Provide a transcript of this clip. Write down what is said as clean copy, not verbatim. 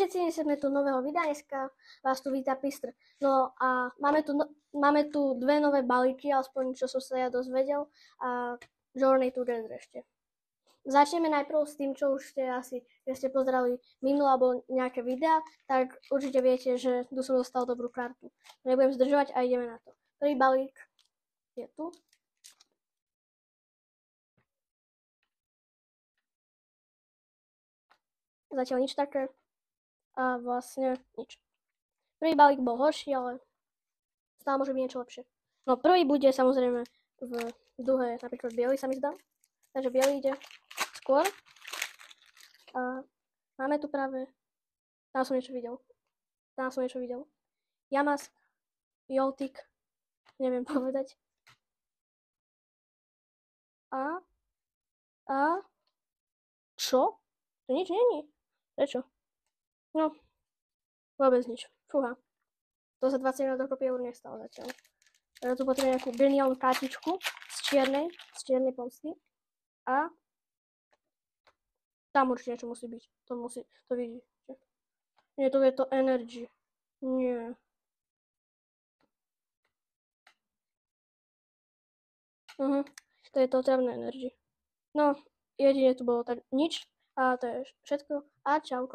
všetci, sme tu nového videa, dneska vás tu víta Pistr. No a máme tu dve nové balíky, aspoň čo som sa ja dozvedel, a Journey to Gather ešte. Začneme najprv s tým, čo už ste asi, keď ste pozerali minulé alebo nejaké videá, tak určite viete, že tu som dostal dobrú kartu. Nebudem zdržovať a ideme na to. Prvý balík je tu. Zatiaľ nič také. A vlastne nič. Prvý balík bol horší, ale stále môže byť niečo lepšie. No prvý bude samozrejme v druhe, napríklad biely sa mi zdá. Takže biely ide skôr. A máme tu práve, tam som niečo videl. Yamask, Joltik, neviem povedať. A čo? To nič není. Prečo? No, vôbec nič. Fúha. To za 20 minút dokopy eur nestalo zatiaľ. Tu potrebujem nejakú geniálnu kartičku z čiernej pomsty. A tam určite niečo musí byť. To vidíte. Nie, to je to Energy. Nie. To je to otravné Energy. No, jedine tu bolo tak nič. A to je všetko. A čauko.